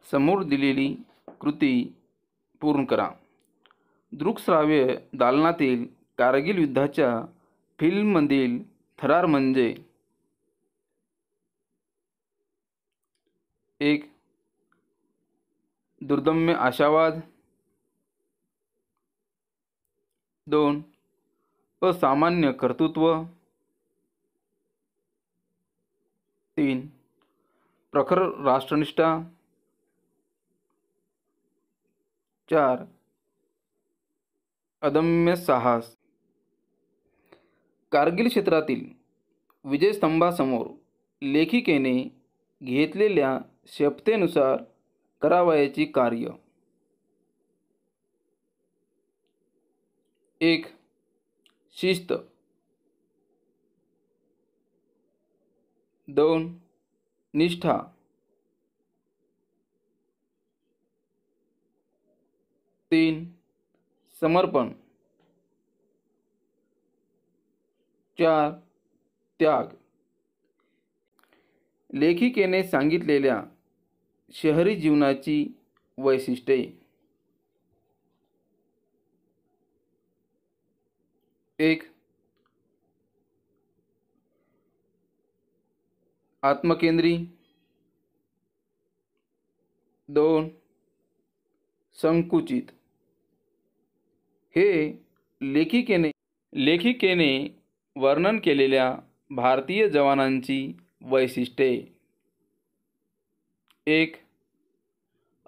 समोर दिलेली कृती पूर्ण करा. दृकश्राव्य दालनातील कारगिल युद्धाच्या फिल्ममधील थरार म्हणजे 1. दुर्दम्य आशावाद. 2. असामान्य कर्तृत्व. 3. प्रखर राष्ट्रनिष्ठा. 4. अदम्य साहस. कारगिल क्षेत्रातील विजयस्तंभासमोर लेखिकेने घेतलेल्या शपथेनुसार करावयाची कार्य. 1. शिस्त. 2. निष्ठा. 3. समर्पण. 4. त्याग. लेखिकेने सांगितलेल्या शहरी जीवनाची वैशिष्ट्ये. 1. आत्मकेंद्री. 2. संकुचित. हे लेखिकेने वर्णन केलेल्या भारतीय जवानांची वैशिष्ट्ये. 1.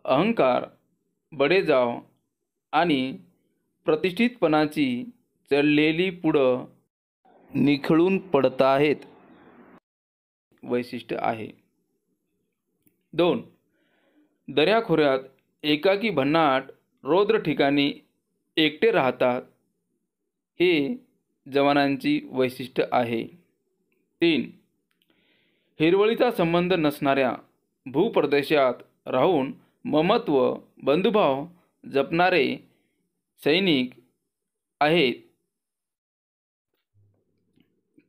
अहंकार, बडेजाव आणि प्रतिष्ठितपणाची चढलेली पुढं निखळून पडताहेत वैशिष्ट्य आहे. 2. दऱ्याखोऱ्यात एकाकी भन्नाट रौद्र ठिकाणी एकटे राहतात हे जवानांची वैशिष्ट्य आहे. 3. हिरवळीचा संबंध नसणाऱ्या भूप्रदेशात राहून ममत्व बंधुभाव जपणारे सैनिक आहेत.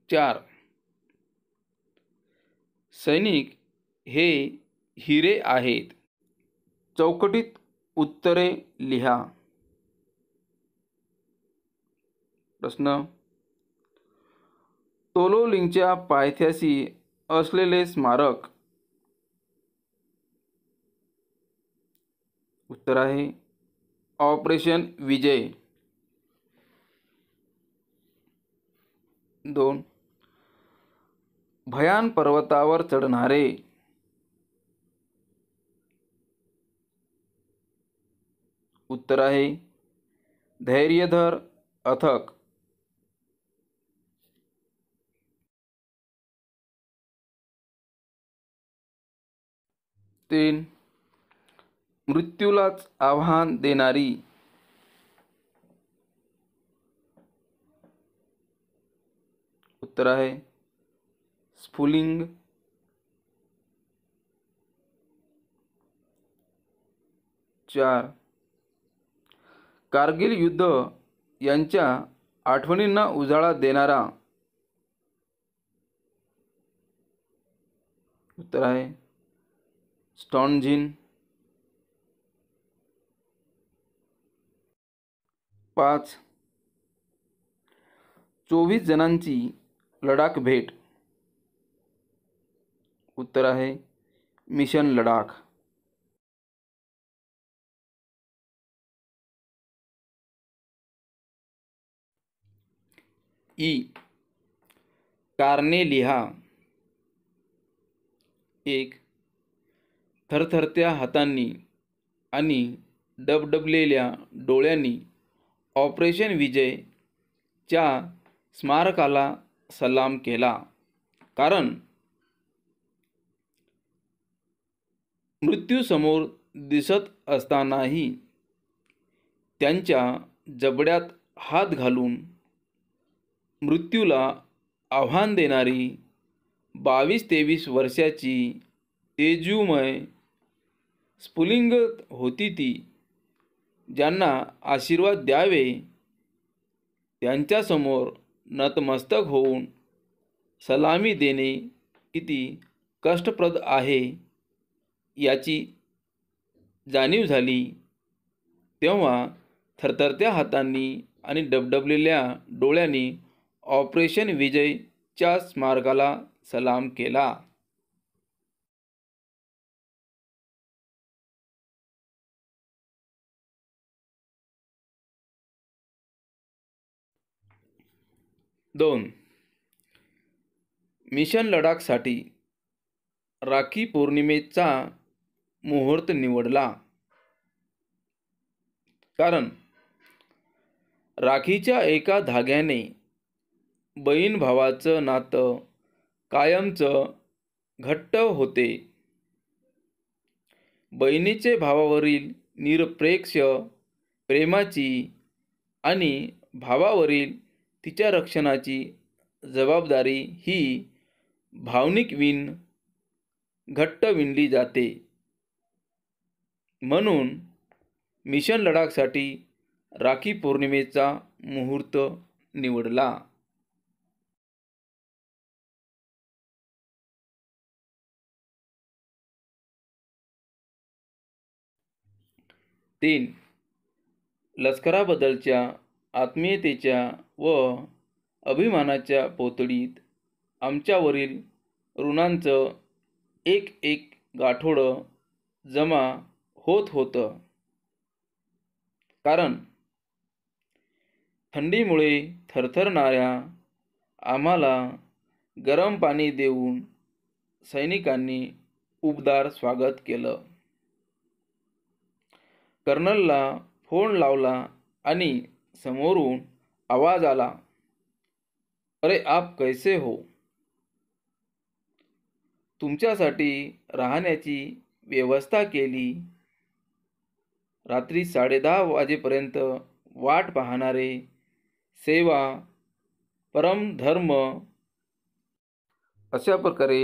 4. सैनिक हे हिरे आहेत. चौकटीत उत्तरे लिहा. प्रश्न. तोलोलिंगच्या पायथ्याशी असलेले स्मारक. उत्तर आहे ऑपरेशन विजय. 2. भयान पर्वतावर चढणारे. उत्तर आहे धैर्यधर अथक. 3. मृत्यूलाच आव्हान देणारी. उत्तर आहे स्फुलिंग. 4. कारगिल युद्ध यांच्या आठवणींना उजाळा देणारा. उत्तर आहे स्टॉन्झिन. 5. 24 जणांची लडाख भेट. उत्तर आहे मिशन लडाख. ई. कारणे लिहा. 1. थरथरत्या हातांनी आणि डबडबलेल्या डोळ्यांनी ऑपरेशन विजय च्या स्मारकाला सलाम केला, कारण मृत्यूसमोर दिसत असतानाही त्यांच्या जबड्यात हात घालून मृत्यूला आव्हान देणारी 22-23 वर्षाची तेजूमय स्फुलिंग होती ती. ज्यांना आशीर्वाद द्यावे त्यांच्यासमोर नतमस्तक होऊन सलामी देणे किती कष्टप्रद आहे याची जाणीव झाली तेव्हा थरथरत्या हातांनी आणि डबडबलेल्या डोळ्यांनी ऑपरेशन विजयच्या स्मारकाला सलाम केला. 2. मिशन लडाखसाठी राखी पौर्णिमेचा मुहूर्त निवडला. कारण राखीच्या एका धाग्याने बहीण भावाचं नातं कायमचं घट्ट होते. बहिणीचे भावावरील निरपेक्ष प्रेमाची आणि भावावरील तिच्या रक्षणाची जबाबदारी ही भावनिक विण घट्ट विणली जाते. म्हणून मिशन लडाखसाठी राखी पौर्णिमेचा मुहूर्त निवडला. 3. लष्कराबद्दलच्या आत्मीयतेच्या व अभिमानाच्या पोतडीत आमच्यावरील ऋणांचं एक एक गाठोडं जमा होत होतं. कारण थंडीमुळे थरथरणाऱ्या आम्हाला गरम पाणी देऊन सैनिकांनी उबदार स्वागत केलं. कर्नलला फोन लावला आणि समोरून आवाज आला, अरे आप कैसे हो? तुमच्यासाठी राहण्याची व्यवस्था केली. रात्री 10:30 वाजेपर्यंत वाट पाहणारे सेवा परमधर्म. अशा प्रकारे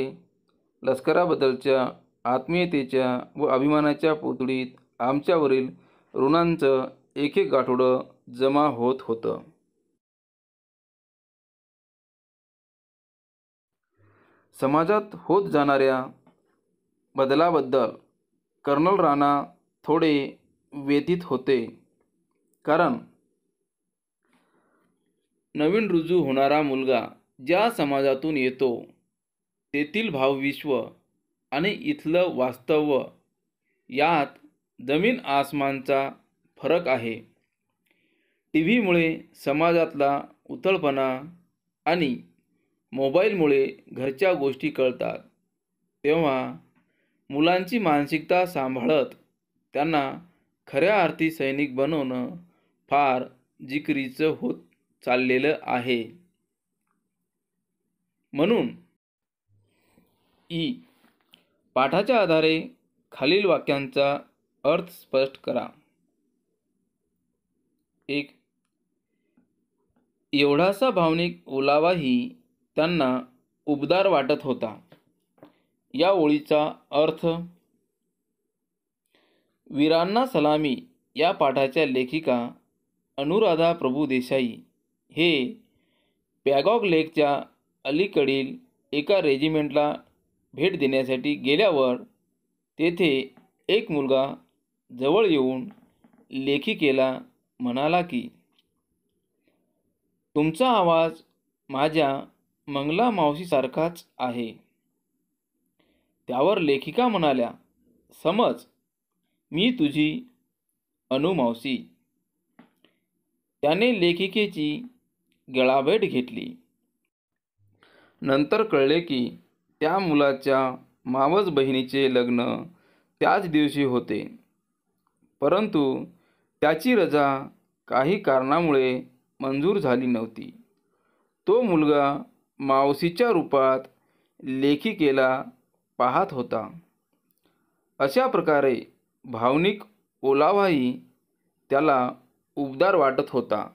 लष्कराबद्दलच्या आत्मीयतेच्या व अभिमानाच्या पोतडीत आमच्यावरील ऋणांचं एक एक गाठोडं जमा होत होतं. समाजात होत जाणाऱ्या बदलाबद्दल कर्नल राणा थोडे व्यथित होते. कारण नवीन रुजू होणारा मुलगा ज्या समाजातून येतो तेथील भावविश्व आणि इथलं वास्तव यात जमीन आसमानचा फरक आहे. टीव्हीमुळे समाजातला उथळपणा आणि मोबाईलमुळे घरच्या गोष्टी कळतात तेव्हा मुलांची मानसिकता सांभाळत त्यांना खऱ्या अर्थी सैनिक बनवणं फार जिकिरीचं होत चाललेलं आहे. म्हणून पाठाच्या आधारे खालील वाक्यांचा अर्थ स्पष्ट करा. 1. एवढासा भावनिक ओलावाही त्यांना उबदार वाटत होता. या ओळीचा अर्थ. वीरांना सलामी या पाठाच्या लेखिका अनुराधा प्रभुदेसाई हे पॅगॉग लेकच्या अलीकडील एका रेजिमेंटला भेट देण्यासाठी गेल्यावर तेथे एक मुलगा जवळ येऊन लेखिकेला म्हणाला की, तुमचा आवाज माझ्या मंगला मावशीसारखाच आहे. त्यावर लेखिका म्हणाल्या, समज मी तुझी अनुमावशी. त्याने लेखिकेची गळाभेट घेतली. नंतर कळले की त्या मुलाच्या मावस बहिणीचे लग्न त्याच दिवशी होते. परंतु त्याची रजा काही कारणामुळे मंजूर झाली नव्हती. तो मुलगा मावशीच्या रूपात लेखिकेला पाहत होता. अशा प्रकारे भावनिक ओलावाही त्याला उबदार वाटत होता.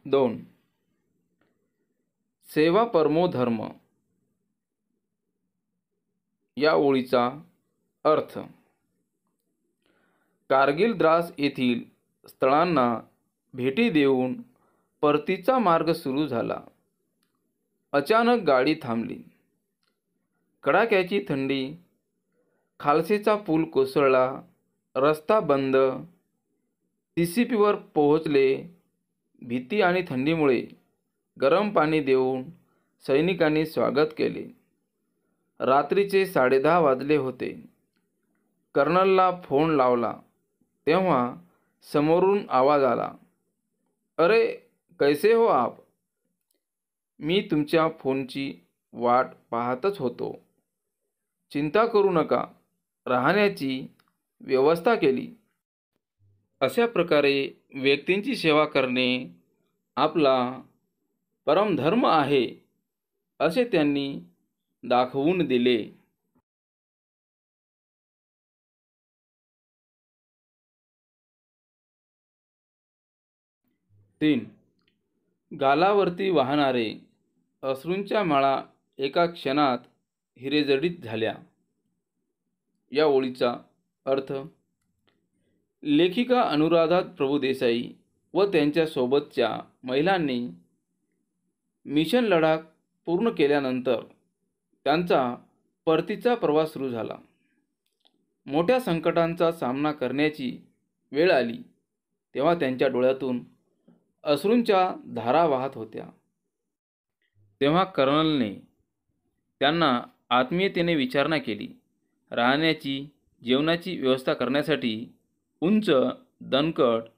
दोन. सेवा परमो धर्म या ओळीचा अर्थ. कारगिल द्रास येथील स्थळांना भेटी देऊन परतीचा मार्ग सुरू झाला. अचानक गाडी थांबली. कडाक्याची थंडी, खालसेचा पूल कोसळला, रस्ता बंद. TCPवर पोहोचले. भीती आणि थंडीमुळे गरम पाणी देऊन सैनिकांनी स्वागत केले. रात्रीचे 10:30 वाजले होते. कर्नलला फोन लावला तेव्हा समोरून आवाज आला, "अरे, कैसे हो आप? मी तुमच्या फोनची वाट पाहतच होतो. चिंता करू नका, राहण्याची व्यवस्था केली." अशा प्रकारे व्यक्तींची सेवा करणे आपला परमधर्म आहे असे त्यांनी दाखवून दिले. 3. गालावरती वाहणारे अश्रूंच्या माळा एका क्षणात हिरेजडित झाल्या. या ओळीचा अर्थ: लेखिका अनुराधा प्रभुदेसाई व त्यांच्या सोबतच्या महिलांनी मिशन लडाख पूर्ण केल्यानंतर त्यांचा परतीचा प्रवास सुरू झाला. मोठ्या संकटांचा सामना करण्याची वेळ आली तेव्हा त्यांच्या डोळ्यातून अश्रूंच्या धारा वाहत होत्या. तेव्हा कर्नलने त्यांना आत्मीयतेने विचारणा केली. राहण्याची, जेवणाची व्यवस्था करण्यासाठी उंच, दणकट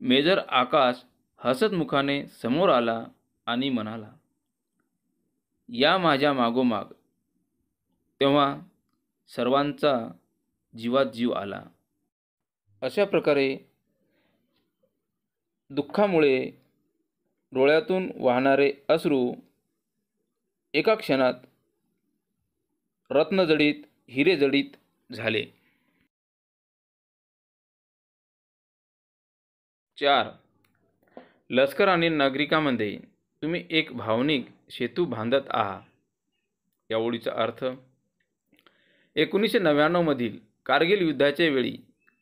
मेजर आकाश हसत मुखाने समोर आला आणि म्हणाला, "या माझ्या मागोमाग." तेव्हा सर्वांचा जीवात जीव आला. अशा प्रकारे दुःखामुळे डोळ्यातून वाहणारे अश्रू एका क्षणात रत्नजडित, हिरेजडित झाले. 4. लष्कर आणि नागरिकांमध्ये तुम्ही एक भावनिक सेतू बांधत आहात. या ओळीचा अर्थ: 1999 मधील कारगिल युद्धाच्या वेळी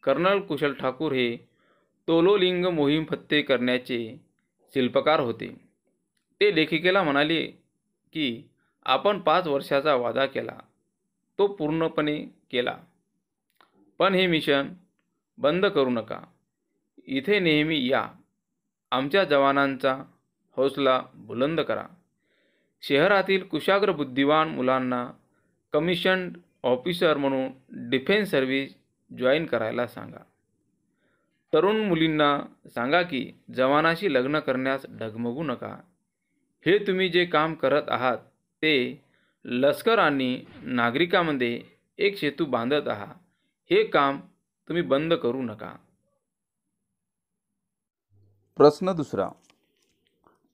कर्नल कुशल ठाकूर हे तोलोलिंग मोहीम फत्ते करण्याचे शिल्पकार होते. ते लेखिकेला म्हणाले की आपण 5 वर्षाचा वादा केला, तो पूर्णपणे केला. पण हे मिशन बंद करू नका. इथे नेहमी या. आमच्या जवानांचा हौसला बुलंद करा. शहरातील कुशाग्र बुद्धिवान मुलांना कमिशन्ड ऑफिसर म्हणून डिफेन्स सर्व्हिस जॉईन करायला सांगा. तरुण मुलींना सांगा की जवानाशी लग्न करण्यास डगमगू नका. हे तुम्ही जे काम करत आहात ते लष्कर आणि नागरिकांमध्ये एक सेतू बांधत आहात. हे काम तुम्ही बंद करू नका. प्रश्न दुसरा.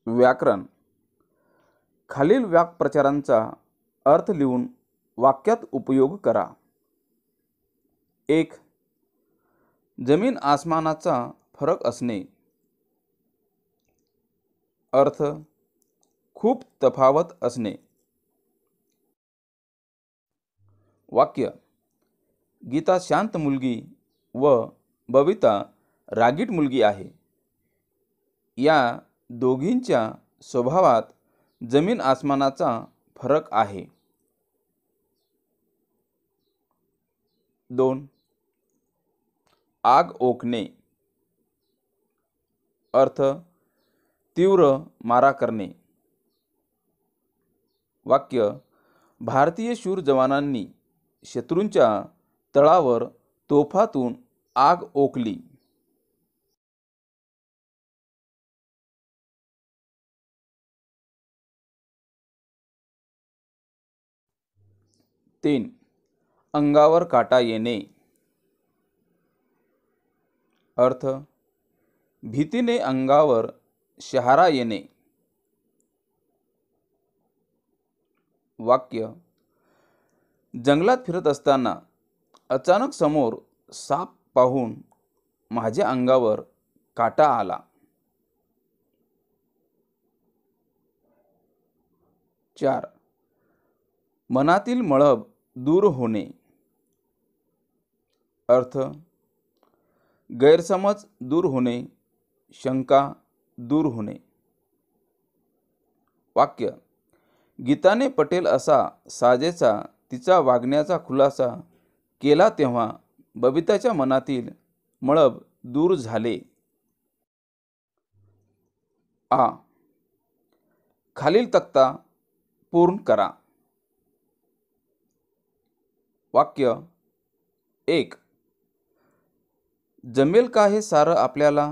व्याकरण. खालील वाक्प्रचारांचा अर्थ लिहून वाक्यात उपयोग करा. 1. जमीन आसमानाचा फरक असणे. अर्थ: खूप तफावत असणे. वाक्य: गीता शांत मुलगी व बबिता रागीट मुलगी आहे. या दोघींच्या स्वभावात जमीन आसमानाचा फरक आहे. 2. आग ओकणे. अर्थ: तीव्र मारा करणे. वाक्य: भारतीय शूर जवानांनी शत्रूंच्या तळावर तोफातून आग ओकली. 3. अंगावर काटा येणे. अर्थ: भीतीने अंगावर शहारा येणे. वाक्य: जंगलात फिरत असताना अचानक समोर साप पाहून माझ्या अंगावर काटा आला. 4. मनातील मळब दूर होणे. अर्थ: गैरसमज दूर होणे, शंका दूर होणे. वाक्य: गीताने पटेल असा साजेचा तिचा वागण्याचा खुलासा केला तेव्हा बबिताच्या मनातील मळब दूर झाले. आ. खालील तक्ता पूर्ण करा. वाक्य: 1. जमेल का हे सारं आपल्याला?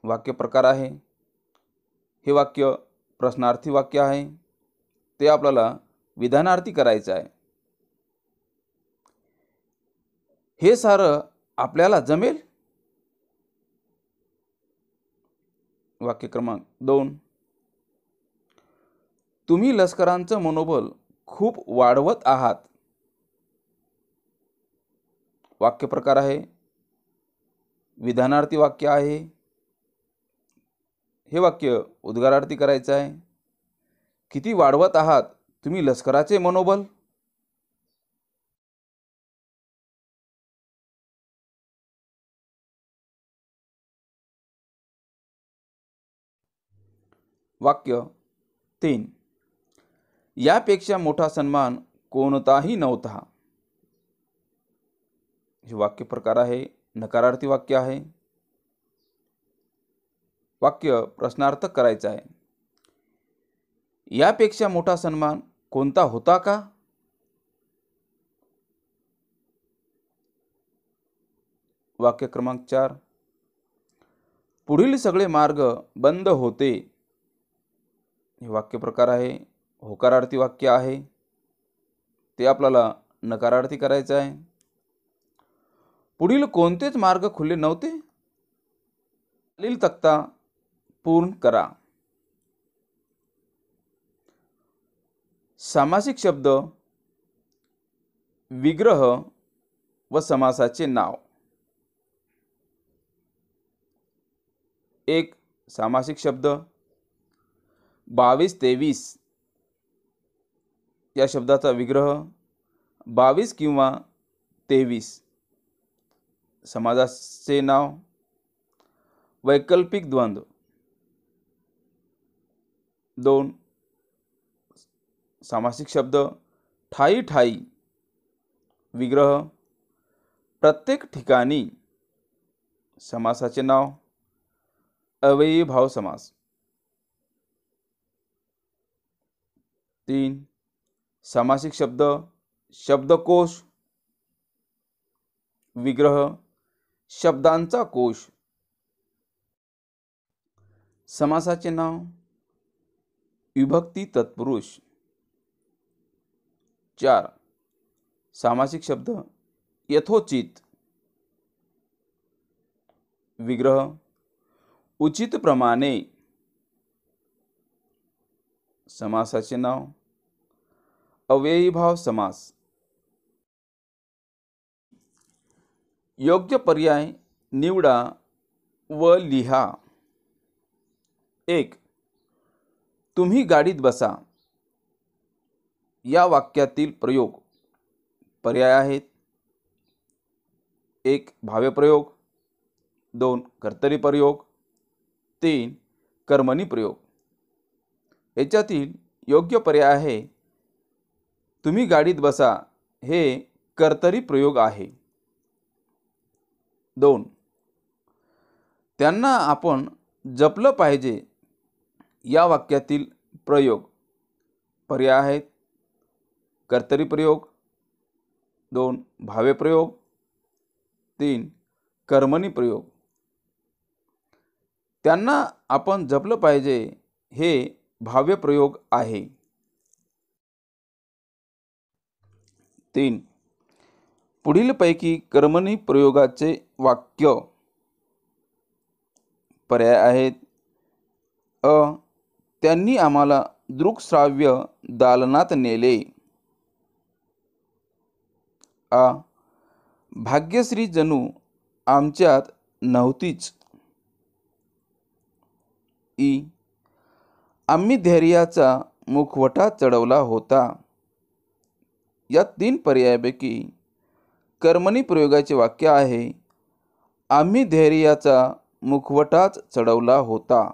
वाक्य प्रकार आहे. हे वाक्य प्रश्नार्थी वाक्य आहे. ते आपल्याला विधानार्थी करायचं आहे. हे सारं आपल्याला जमेल. वाक्य क्रमांक 2. तुम्ही लष्करांचं मनोबल खूप वाढवत आहात. वाक्य प्रकार आहे. विधानार्थी वाक्य आहे. हे वाक्य उद्गारार्थी करायचं आहे. किती वाढवत आहात तुम्ही लष्कराचे मनोबल? वाक्य 3. यापेक्षा मोठा सन्मान कोणताही नव्हता. हे वाक्य प्रकार आहे. नकारार्थी वाक्य आहे. वाक्य प्रश्नार्थक करायचं आहे. यापेक्षा मोठा सन्मान कोणता होता का? वाक्य क्रमांक 4. पुढील सगळे मार्ग बंद होते. हे वाक्य प्रकार आहे. होकारार्थी वाक्य आहे. ते आपल्याला नकारार्थी करायचं आहे. पुढील कोणतेच मार्ग खुले नव्हते. खालील तक्ता पूर्ण करा. सामासिक शब्द, विग्रह व समासाचे नाव. 1. सामासिक शब्द. 22-23 या शब्दाचा विग्रह 22 किंवा 23. समासाचे नाव. वैकल्पिक द्वंद्व. 2. सामासिक शब्द. ठाई ठाई. विग्रह प्रत्येक ठिकाणी. समासाचे नाव. अव्ययी भाव समास. 3. सामासिक शब्द. शब्दकोश. विग्रह शब्दांचा कोश. समासाचे नाव. विभक्ती तत्पुरुष. 4. सामासिक शब्द. यथोचित. विग्रह उचित प्रमाणे. समासाचे नाव. अव्ययी भाव समास. योग्य पर्याय निवडा व लिहा. 1. तुम्ही गाडीत बसा. या वाक्यातील प्रयोग पर्याय आहेत. 1. भाव्य प्रयोग. 2. कर्तरी प्रयोग. 3. कर्मणी प्रयोग. याच्यातील योग्य पर्याय आहे तुम्ही गाडीत बसा. हे कर्तरी प्रयोग आहे. 2. त्यांना आपण जपलं पाहिजे. या वाक्यातील प्रयोग पर्याय आहेत. कर्तरी प्रयोग. 2. भाव्य प्रयोग. 3. कर्मणी प्रयोग. त्यांना आपण जपलं पाहिजे हे भाव्य प्रयोग आहे. 3. पुढीलपैकी कर्मणी प्रयोगाचे वाक्य पर्याय आहेत. अ. त्यांनी आम्हाला दृक्श्राव्य दालनात नेले. आ. भाग्यश्री जणू आमच्यात नव्हतीच. ई. आम्ही धैर्याचा मुखवटा चढवला होता. या 3 पर्यायापैकी कर्मणी प्रयोगाचे वाक्य आहे, आम्ही धैर्याचा मुखवटाच चढवला होता.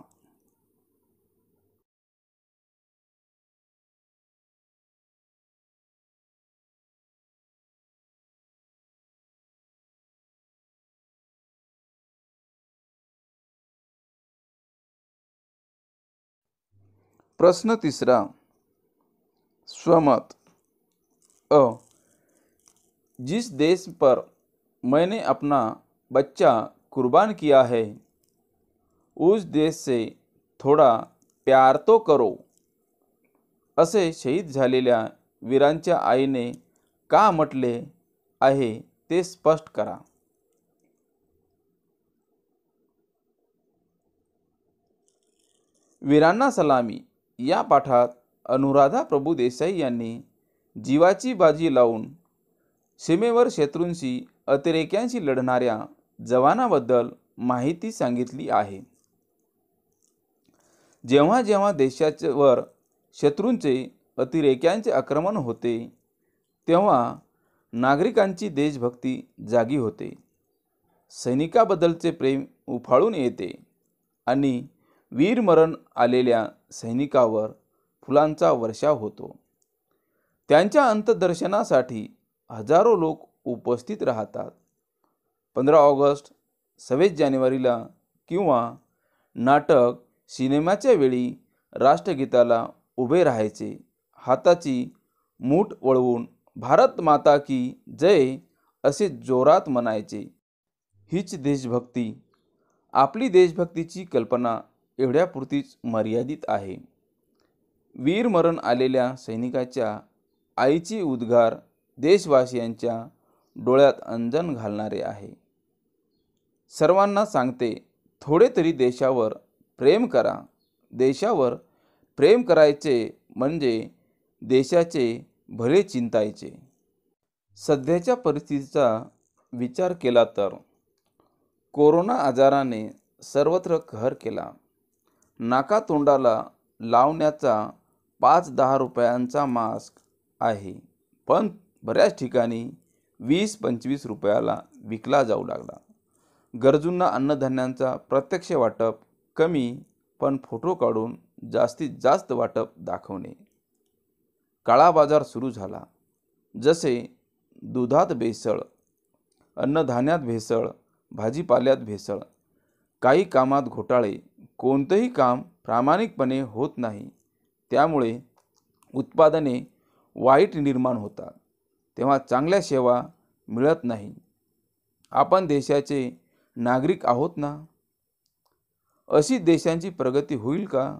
प्रश्न तिसरा, स्वमत। अ, जिस देश पर मैंने अपना बच्चा कुर्बान किया है, उस देश से थोडा प्यार तो करो, असे शहीद झालेल्या वीरांच्या आईने का म्हटले आहे ते स्पष्ट करा. वीरांना सलामी या पाठात अनुराधा प्रभुदेसाई यांनी जीवाची बाजी लावून सीमेवर शत्रूंशी अतिरेक्यांशी लढणाऱ्या जवानाबद्दल माहिती सांगितली आहे. जेव्हा जेव्हा देशावर शत्रूंचे अतिरेक्यांचे आक्रमण होते, तेव्हा नागरिकांची देशभक्ती जागी होते, सैनिकाबद्दलचे प्रेम उफाळून येते आणि वीरमरण आलेल्या सैनिकावर फुलांचा वर्षाव होतो. त्यांच्या अंत्यदर्शनासाठी हजारो लोक उपस्थित राहतात. 15 ऑगस्ट, 26 जानेवारीला किंवा नाटक सिनेमाच्या वेळी राष्ट्रगीताला उभे राहायचे, हाताची मूठ वळवून भारत माता की जय असे जोरात म्हणायचे. हीच देशभक्ती. आपली देशभक्तीची कल्पना एवढ्यापुरतीच मर्यादित आहे. वीरमरण आलेल्या सैनिकाच्या आईची उद्गार देशवासियांच्या डोळ्यात अंजन घालणारे आहे. सर्वांना सांगते, थोडे तरी देशावर प्रेम करा. देशावर प्रेम करायचे म्हणजे देशाचे भले चिंतायचे. सध्याच्या परिस्थितीचा विचार केला तर कोरोना आजाराने सर्वत्र कहर केला. नाकातोंडाला लावण्याचा 5-10 रुपयांचा मास्क आहे, पण बऱ्याच ठिकाणी 20-25 रुपयाला विकला जाऊ लागला. गरजूंना अन्नधान्यांचा प्रत्यक्ष वाटप कमी, पण फोटो काढून जास्तीत जास्त वाटप दाखवणे. काळा बाजार सुरू झाला. जसे दुधात भेसळ, अन्नधान्यात भेसळ, भाजीपाल्यात भेसळ, काही कामात घोटाळे. कोणतेही काम प्रामाणिकपणे होत नाही, त्यामुळे उत्पादने वाईट निर्माण होतात, तेव्हा चांगल्या सेवा मिळत नाही. आपण देशाचे नागरिक आहोत ना? अशी देशांची प्रगती होईल का?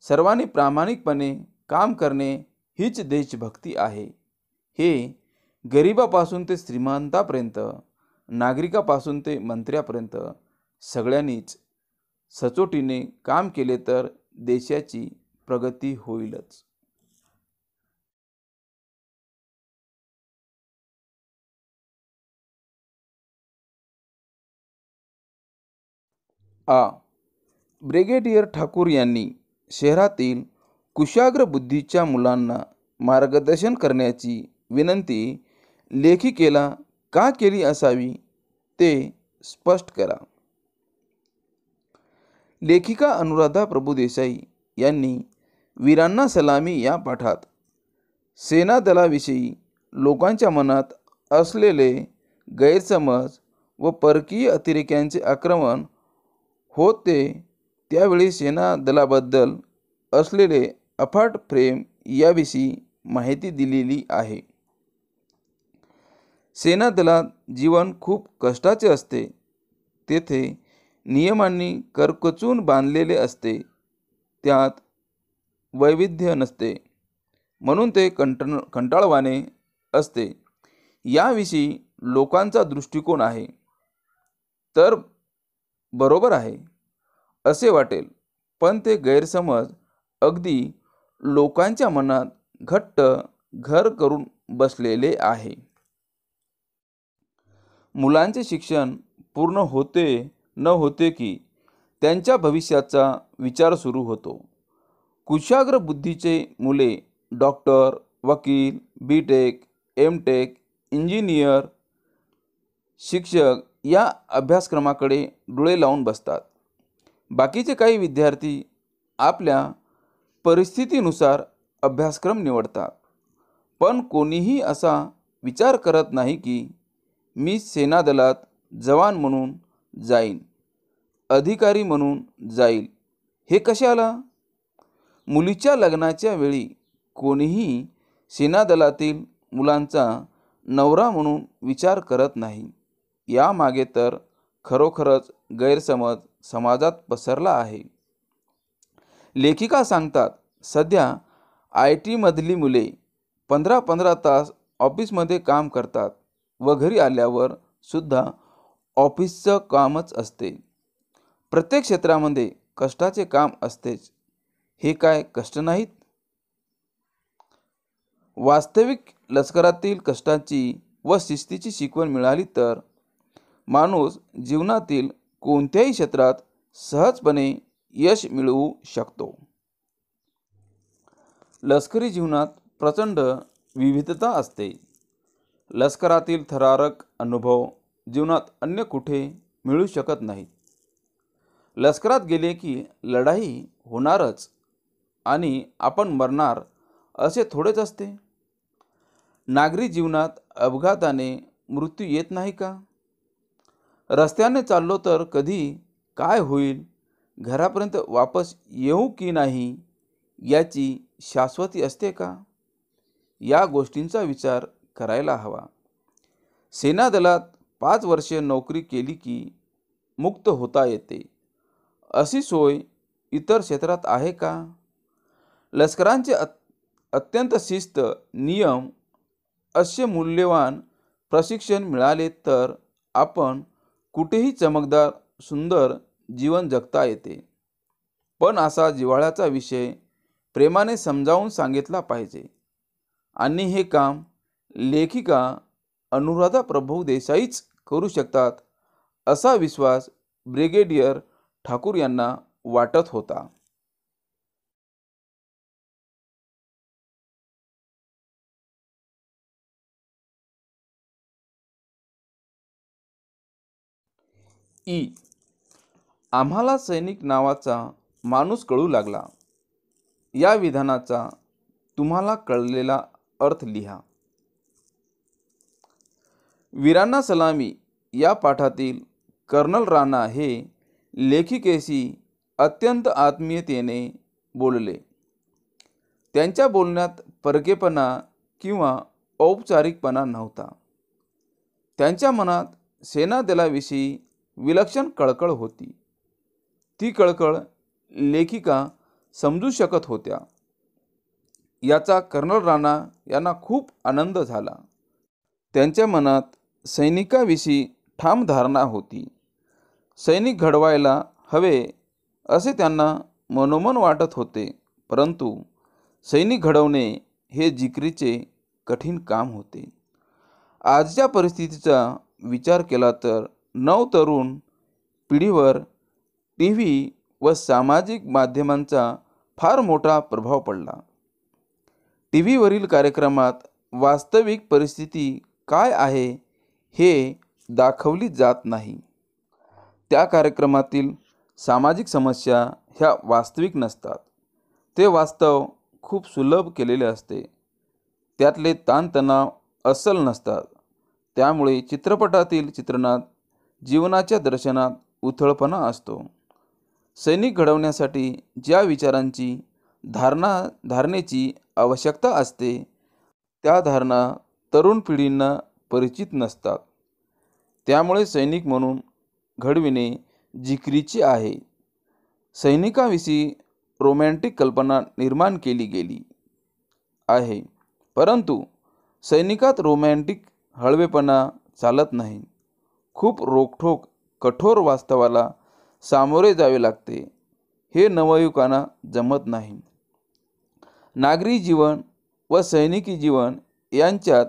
सर्वांनी प्रामाणिकपणे काम करणे हीच देशभक्ती आहे. हे गरिबापासून ते श्रीमंतापर्यंत, नागरिकापासून ते मंत्र्यापर्यंत सगळ्यांनीच सचोटीने काम केले तर देशाची प्रगती होईलच. आ. ब्रिगेडियर ठाकूर यांनी शहरातील कुशाग्र बुद्धीच्या मुलांना मार्गदर्शन करण्याची विनंती लेखिकेला का केली असावी ते स्पष्ट करा. लेखिका अनुराधा प्रभुदेसाई यांनी वीरांना सलामी या पाठात सेना दलाविषयी लोकांच्या मनात असलेले गैरसमज व परकीय अतिरेक्यांचे आक्रमण होते त्यावेळी सेना दलाबद्दल असलेले अफाट प्रेम याविषयी माहिती दिलेली आहे. सेना दलात जीवन खूप कष्टाचे असते. तेथे नियमांनी करकचून बांधलेले असते. त्यात वैविध्य नसते, म्हणून ते कंटाळवाणे असते. याविषयी लोकांचा दृष्टिकोन आहे तर बरोबर आहे असे वाटेल, पण ते गैरसमज अगदी लोकांच्या मनात घट्ट घर करून बसलेले आहे. मुलांचे शिक्षण पूर्ण होते न होते की त्यांच्या भविष्याचा विचार सुरू होतो. कुशाग्र बुद्धीचे मुले डॉक्टर, वकील, बी.टेक, एम.टेक इंजिनियर, शिक्षक या अभ्यासक्रमाकडे डोळे लावून बसतात. बाकीचे काही विद्यार्थी आपल्या परिस्थितीनुसार अभ्यासक्रम निवडतात. पण कोणीही असा विचार करत नाही की मी सेनादलात जवान म्हणून जाईन, अधिकारी म्हणून जाईल. हे कशाला? मुलीच्या लग्नाच्या वेळी कोणीही सेनादलातील मुलांचा नवरा म्हणून विचार करत नाही. यामागे तर खरोखरच गैरसमज समाजात पसरला आहे. लेखिका सांगतात, सध्या IT मधली मुले 15-15 तास ऑफिसमध्ये काम करतात व घरी आल्यावर सुद्धा ऑफिसचं कामच असते. प्रत्येक क्षेत्रामध्ये कष्टाचे काम असतेच. हे काय कष्ट नाहीत? वास्तविक लष्करातील कष्टाची व शिस्तीची शिकवण मिळाली तर माणूस जीवनातील कोणत्याही क्षेत्रात सहजपणे यश मिळवू शकतो. लष्करी जीवनात प्रचंड विविधता असते. लष्करातील थरारक अनुभव जीवनात अन्य कुठे मिळू शकत नाहीत. लष्करात गेले की लढाई होणारच आणि आपण मरणार असे थोडेच असते. नागरी जीवनात अपघाताने मृत्यू येत नाही का? रस्त्याने चाललो तर कधी काय होईल, घरापर्यंत वापस येऊ की नाही याची शाश्वती असते का? या गोष्टींचा विचार करायला हवा. सेनादलात 5 वर्षे नोकरी केली की मुक्त होता येते, अशी सोय इतर क्षेत्रात आहे का? लष्करांचे अत्यंत शिस्त, नियम असे मूल्यवान प्रशिक्षण मिळाले तर आपण कुठेही चमकदार सुंदर जीवन जगता येते. पण असा जिव्हाळ्याचा विषय प्रेमाने समजावून सांगितला पाहिजे आणि हे काम लेखिका अनुराधा प्रभुदेसाईच करू शकतात असा विश्वास ब्रिगेडियर ठाकूर यांना वाटत होता. आम्हाला सैनिक नावाचा माणूस कळू लागला. या विधानाचा तुम्हाला कळलेला अर्थ लिहा. वीरांना सलामी या पाठातील कर्नल राणा हे लेखिकेशी अत्यंत आत्मीयतेने बोलले. त्यांच्या बोलण्यात परकेपणा किंवा औपचारिकपणा नव्हता. त्यांच्या मनात सेनादलाविषयी विलक्षण कळकळ होती. ती कळकळ लेखिका समजू शकत होत्या. याचा कर्नल राणा यांना खूप आनंद झाला. त्यांच्या मनात सैनिकाविषयी ठाम धारणा होती. सैनिक घडवायला हवे असे त्यांना मनोमन वाटत होते, परंतु सैनिक घडवणे हे जिकरीचे कठीण काम होते. आजच्या परिस्थितीचा विचार केला तर नवतरुण पिढीवर TV व सामाजिक माध्यमांचा फार मोठा प्रभाव पडला. TV वरील कार्यक्रमात वास्तविक परिस्थिती काय आहे हे दाखवली जात नाही. त्या कार्यक्रमातील सामाजिक समस्या ह्या वास्तविक नसतात. ते वास्तव खूप सुलभ केलेले असते. त्यातले ताणतणाव अस्सल नसतात. त्यामुळे चित्रपटातील चित्रणात जीवनाच्या दर्शनात उथळपणा असतो. सैनिक घडवण्यासाठी ज्या विचारांची धारणेची आवश्यकता असते त्या धारणा तरुण पिढींना परिचित नसतात. त्यामुळे सैनिक म्हणून घडविणे जिकिरीचे आहे. सैनिकाविषयी रोमॅन्टिक कल्पना निर्माण केली गेली आहे, परंतु सैनिकात रोमॅन्टिक हळवेपणा चालत नाही. खूप रोखठोक कठोर वास्तवाला सामोरे जावे लागते. हे नवयुवकांना जमत नाही. नागरी जीवन व सैनिकी जीवन यांच्यात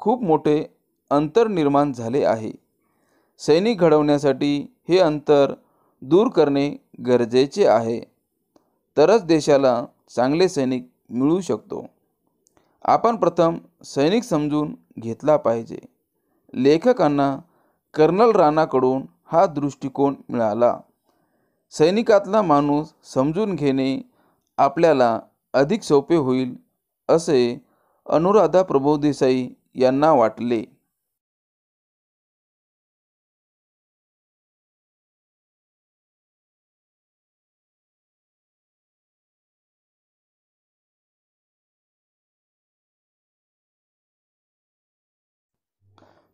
खूप मोठे अंतर निर्माण झाले आहे. सैनिक घडवण्यासाठी हे अंतर दूर करणे गरजेचे आहे. तरच देशाला चांगले सैनिक मिळू शकतो. आपण प्रथम सैनिक समजून घेतला पाहिजे. लेखकांना कर्नल राणाकडून हा दृष्टिकोन मिळाला. सैनिकातला माणूस समजून घेणे आपल्याला अधिक सोपे होईल असे अनुराधा प्रभुदेसाई यांना वाटले.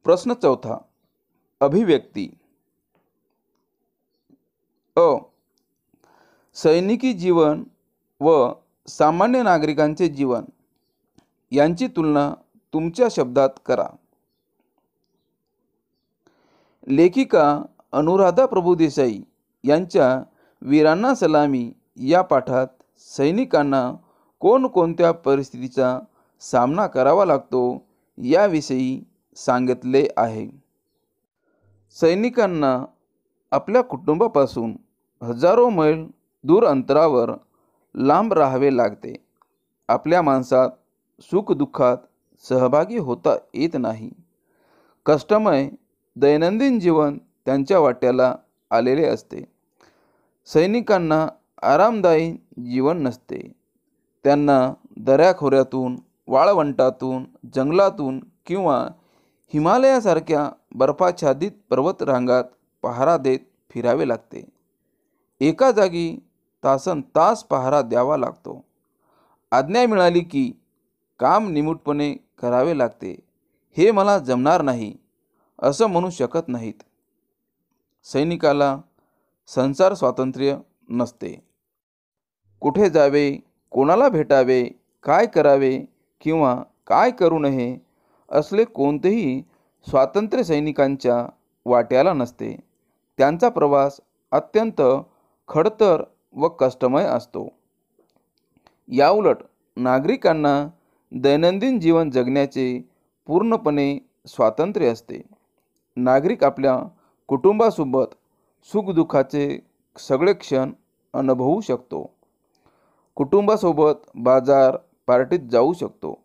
प्रश्न चौथा. अभिव्यक्ती. अ. सैनिकी जीवन व सामान्य नागरिकांचे जीवन यांची तुलना तुमच्या शब्दात करा. लेखिका अनुराधा प्रभुदेसाई यांच्या वीरांना सलामी या पाठात सैनिकांना कोणकोणत्या परिस्थितीचा सामना करावा लागतो याविषयी सांगितले आहे. सैनिकांना आपल्या कुटुंबापासून हजारो मैल दूर अंतरावर लांब राहावे लागते. आपल्या माणसात सुखदुःखात सहभागी होता येत नाही. कष्टमय दैनंदिन जीवन त्यांच्या वाट्याला आलेले असते. सैनिकांना आरामदायी जीवन नसते. त्यांना दऱ्याखोऱ्यातून, वाळवंटातून, जंगलातून किंवा हिमालयासारख्या बर्फाच्छादित पर्वतरांगात पहारा देत फिरावे लागते. एका जागी तासनतास पहारा द्यावा लागतो. आज्ञा मिळाली की काम निमूटपणे करावे लागते. हे मला जमणार नाही असं म्हणू शकत नाहीत. सैनिकाला संसार स्वातंत्र्य नसते. कुठे जावे, कोणाला भेटावे, काय करावे किंवा काय करू नये असले कोणतेही स्वातंत्र्य सैनिकांच्या वाट्याला नसते. त्यांचा प्रवास अत्यंत खडतर व कष्टमय असतो. याउलट नागरिकांना दैनंदिन जीवन जगण्याचे पूर्णपणे स्वातंत्र्य असते. नागरिक आपल्या कुटुंबासोबत सुखदुःखाचे सगळे क्षण अनुभवू शकतो. कुटुंबासोबत बाजार पार्टीत जाऊ शकतो.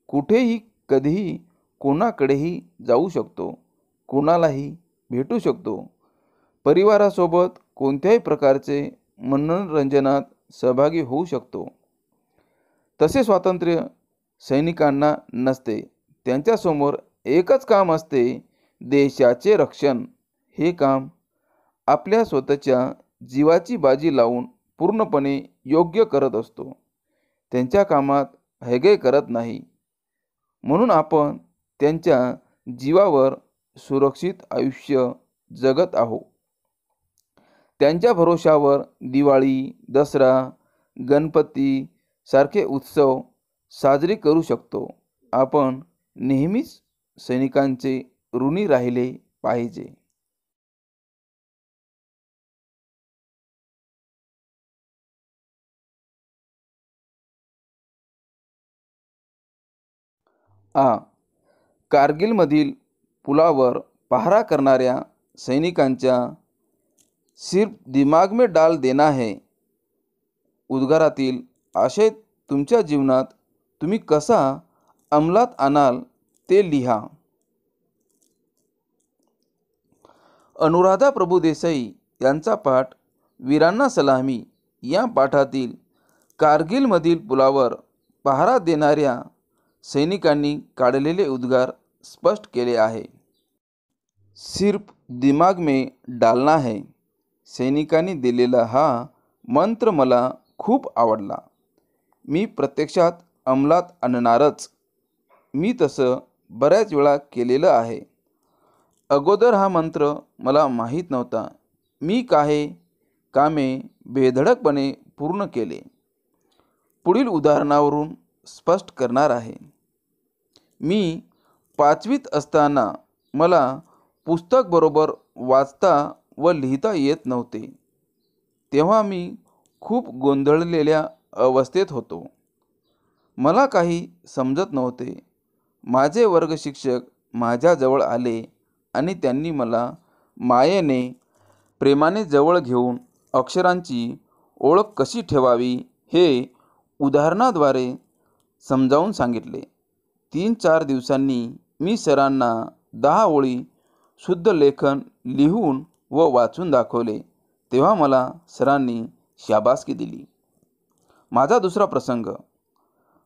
कुठेही कधीही कोणाकडेही जाऊ शकतो. कोणालाही भेटू शकतो. परिवारासोबत कोणत्याही प्रकारचे मनोरंजनात सहभागी होऊ शकतो. तसे स्वातंत्र्य सैनिकांना नसते. त्यांच्यासमोर एकच काम असते, देशाचे रक्षण. हे काम आपल्या स्वतःच्या जीवाची बाजी लावून पूर्णपणे योग्य करत असतो. त्यांच्या कामात हयगय करत नाही. म्हणून आपण त्यांच्या जीवावर सुरक्षित आयुष्य जगत आहोत. त्यांच्या भरोशावर दिवाळी, दसरा, गणपती सारखे उत्सव साजरे करू शकतो. आपण नेहमीच सैनिकांचे ऋणी राहिले पाहिजे. आ. कारगिलमधील पुलावर पहारा करणाऱ्या सैनिकांच्या सिर्फ दिमाग में डाल देना है उद्गारातील आशय तुमच्या जीवनात तुम्ही कसा अंमलात आणाल ते लिहा. अनुराधा प्रभुदेसाई यांचा पाठ वीरांना सलामी या पाठातील कारगिलमधील पुलावर पहारा देणाऱ्या सैनिकांनी काढलेले उद्गार स्पष्ट केले आहे. सिर्फ दिमाग में डालना है. सैनिकांनी दिलेला हा मंत्र मला खूप आवडला. मी प्रत्यक्षात अंमलात आणणारच. मी तसं बऱ्याच वेळा केलेलं आहे. अगोदर हा मंत्र मला माहीत नव्हता. मी काही कामे बेधडकपणे पूर्ण केले. पुढील उदाहरणावरून स्पष्ट करणार आहे. मी 5वीत असताना मला पुस्तक बरोबर वाचता व लिहिता येत नव्हते. तेव्हा मी खूप गोंधळलेल्या अवस्थेत होतो. मला काही समजत नव्हते. माझे वर्ग शिक्षक माझ्याजवळ आले आणि त्यांनी मला मायेने, प्रेमाने जवळ घेऊन अक्षरांची ओळख कशी ठेवावी हे उदाहरणाद्वारे समजावून सांगितले. 3-4 दिवसांनी मी सरांना 10 ओळी शुद्ध लेखन लिहून व वाचून दाखवले, तेव्हा मला सरांनी शाबासकी दिली. माझा दुसरा प्रसंग.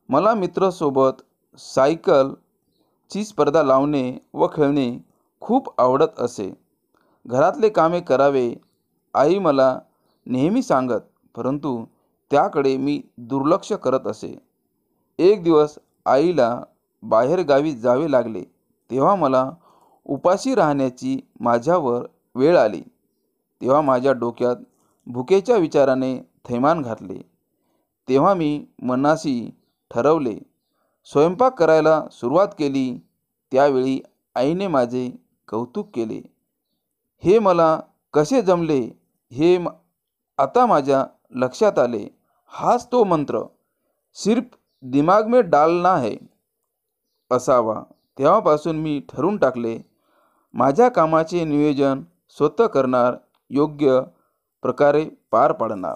मला मित्रासोबत सायकलची स्पर्धा लावणे व खेळणे खूप आवडत असे. घरातले कामे करावे आई मला नेहमी सांगत, परंतु त्याकडे मी दुर्लक्ष करत असे. एक दिवस आईला बाहेरगावी जावे लागले, तेव्हा मला उपाशी राहण्याची माझ्यावर वेळ आली. तेव्हा माझ्या डोक्यात भुकेच्या विचाराने थैमान घातले. तेव्हा मी मनाशी ठरवले, स्वयंपाक करायला सुरुवात केली. त्यावेळी आईने माझे कौतुक केले. हे मला कसे जमले हे आता माझ्या लक्षात आले. हाच तो मंत्र, सिर्फ दिमाग में डालना है, असावा. तेव्हापासून मी ठरवून टाकले, माझ्या कामाचे नियोजन स्वतः करणार, योग्य प्रकारे पार पाडणार.